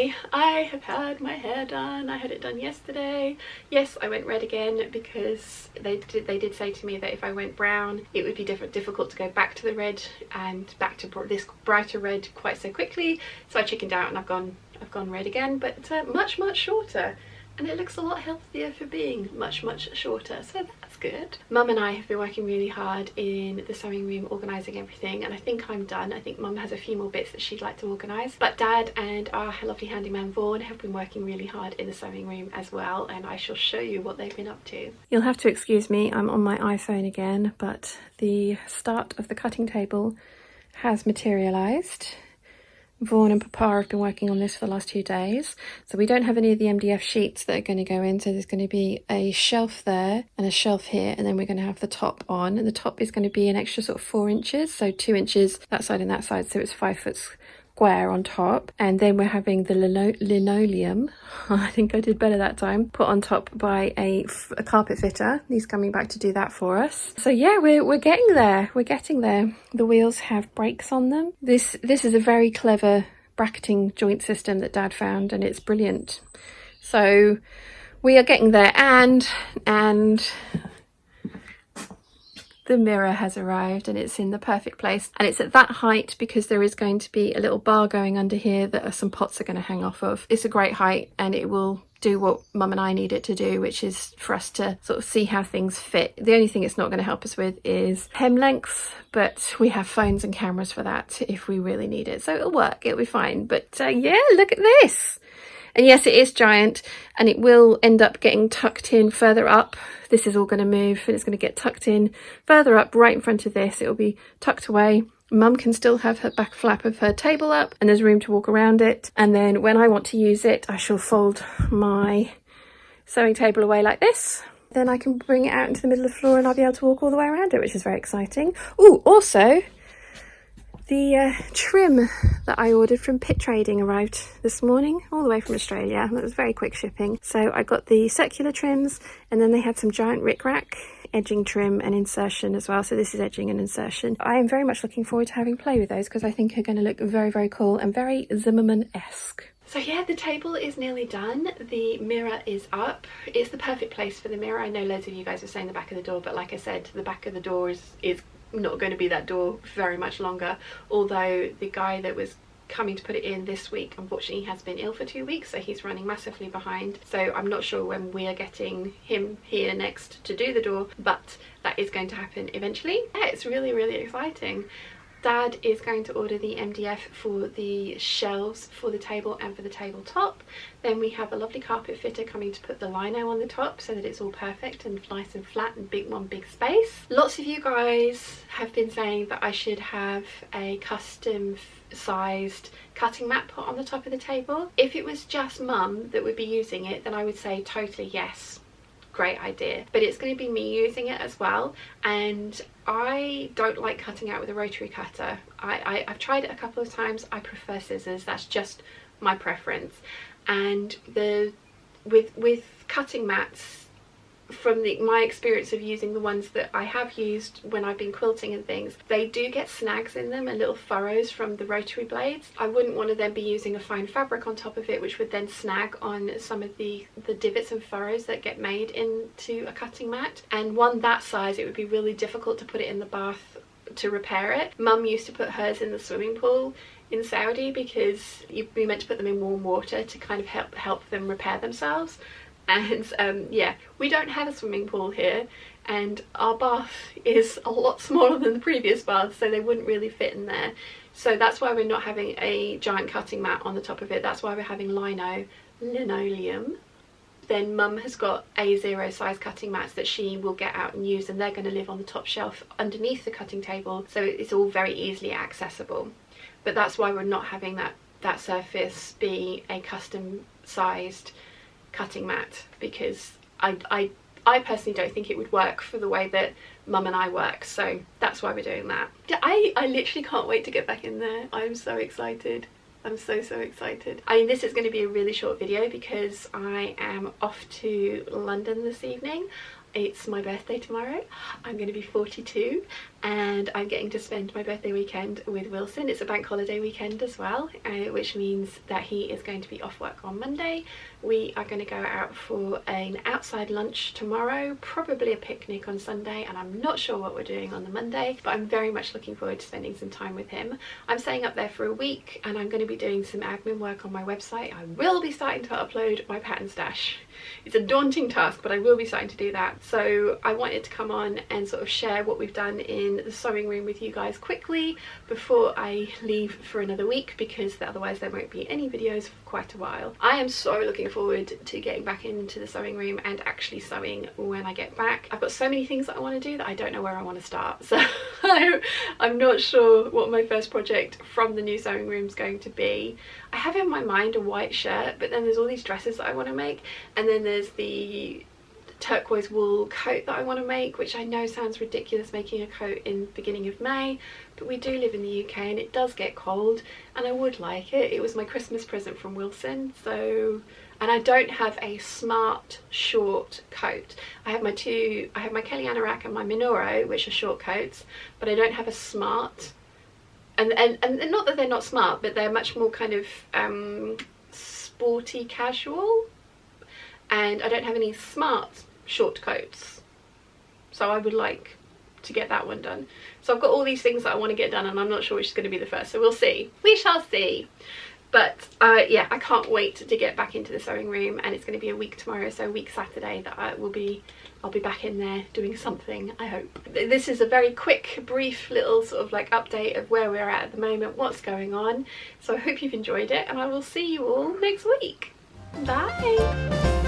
Finally, I have had my hair done. I had it done yesterday. Yes, I went red again because they did say to me that if I went brown it would be difficult to go back to the red and back to this brighter red quite so quickly. So I chickened out and I've gone red again, but much shorter. And it looks a lot healthier for being much shorter, so that's good. Mum and I have been working really hard in the sewing room organising everything, and I think I'm done. I think Mum has a few more bits that she'd like to organise, but Dad and our lovely handyman Vaughan have been working really hard in the sewing room as well, and I shall show you what they've been up to. You'll have to excuse me, I'm on my iPhone again, but the start of the cutting table has materialised. Vaughan and Papa have been working on this for the last 2 days. So we don't have any of the MDF sheets that are going to go in. So there's going to be a shelf there and a shelf here. And then we're going to have the top on. And the top is going to be an extra sort of 4 inches. So 2 inches that side and that side. So it's 5 foot square on top. And then we're having the linoleum, I think I did better that time, put on top by a carpet fitter. He's coming back to do that for us. So yeah, we're getting there. We're getting there. The wheels have brakes on them. This is a very clever bracketing joint system that Dad found, and it's brilliant. So we are getting there, and the mirror has arrived, and it's in the perfect place, and it's at that height because there is going to be a little bar going under here that some pots are going to hang off of. It's a great height, and it will do what Mum and I need it to do, which is for us to sort of see how things fit. The only thing it's not going to help us with is hem length, but we have phones and cameras for that if we really need it, so it'll work, it'll be fine. But yeah, look at this. And yes, it is giant, and it will end up getting tucked in further up. This is all going to move, and it's going to get tucked in further up right in front of this. It will be tucked away. Mum can still have her back flap of her table up, and there's room to walk around it. And then when I want to use it, I shall fold my sewing table away like this. Then I can bring it out into the middle of the floor, and I'll be able to walk all the way around it, which is very exciting. Oh, also, the trim that I ordered from Pit Trading arrived this morning, all the way from Australia. That was very quick shipping. So I got the circular trims, and then they had some giant rickrack edging trim and insertion as well. So this is edging and insertion. I am very much looking forward to having play with those because I think are going to look very cool and very Zimmerman-esque. So yeah, the table is nearly done. The mirror is up. It's the perfect place for the mirror. I know loads of you guys are saying the back of the door, but like I said, the back of the door is not going to be that door very much longer, although the guy that was coming to put it in this week unfortunately has been ill for 2 weeks, so he's running massively behind. So I'm not sure when we are getting him here next to do the door, but that is going to happen eventually. Yeah, it's really exciting. Dad is going to order the MDF for the shelves for the table and for the tabletop. Then we have a lovely carpet fitter coming to put the lino on the top so that it's all perfect and nice and flat and one big space. Lots of you guys have been saying that I should have a custom sized cutting mat put on the top of the table. If it was just Mum that would be using it, then I would say totally yes. Great idea, but it's going to be me using it as well, and I don't like cutting out with a rotary cutter. I've tried it a couple of times. I prefer scissors. That's just my preference. And with cutting mats, from my experience of using the ones that I have used when I've been quilting and things, they do get snags in them and little furrows from the rotary blades. I wouldn't want to then be using a fine fabric on top of it, which would then snag on some of the divots and furrows that get made into a cutting mat. And one that size, it would be really difficult to put it in the bath to repair it. Mum used to put hers in the swimming pool in Saudi because you'd be meant to put them in warm water to kind of help them repair themselves. And yeah, we don't have a swimming pool here, and our bath is a lot smaller than the previous bath, so they wouldn't really fit in there. So that's why we're not having a giant cutting mat on the top of it. That's why we're having linoleum. Then Mum has got A0 size cutting mats that she will get out and use, and they're going to live on the top shelf underneath the cutting table, so it's all very easily accessible. But that's why we're not having that surface be a custom sized cutting mat, because I personally don't think it would work for the way that Mum and I work, so that's why we're doing that. I literally can't wait to get back in there. I'm so excited. I'm so excited. I mean, this is going to be a really short video because I am off to London this evening. It's my birthday tomorrow. I'm going to be 42, and I'm getting to spend my birthday weekend with Wilson. It's a bank holiday weekend as well, which means that he is going to be off work on Monday. We are going to go out for an outside lunch tomorrow, probably a picnic on Sunday, and I'm not sure what we're doing on the Monday, but I'm very much looking forward to spending some time with him. I'm staying up there for a week and I'm going to be doing some admin work on my website. I will be starting to upload my pattern stash. It's a daunting task, but I will be starting to do that. So I wanted to come on and sort of share what we've done in the sewing room with you guys quickly before I leave for another week, because otherwise there won't be any videos for quite a while. I am so looking forward to getting back into the sewing room and actually sewing when I get back. I've got so many things that I want to do that I don't know where I want to start, so I'm not sure what my first project from the new sewing room is going to be. I have in my mind a white shirt, but then there's all these dresses that I want to make, and then there's the turquoise wool coat that I want to make, which I know sounds ridiculous making a coat in the beginning of May, but we do live in the UK and it does get cold and I would like it. It was my Christmas present from Wilson, so, and I don't have a smart short coat. I have my Kelly Anorak and my Minoru, which are short coats, but I don't have a smart, and not that they're not smart, but they're much more kind of sporty casual, and I don't have any smart short coats, so I would like to get that one done. So I've got all these things that I want to get done and I'm not sure which is going to be the first, so we'll see. We shall see. But yeah, I can't wait to get back into the sewing room, and it's going to be a week tomorrow, so a week Saturday that I'll be back in there doing something, I hope. This is a very quick, brief little sort of like update of where we're at the moment, what's going on. So I hope you've enjoyed it, and I will see you all next week. Bye!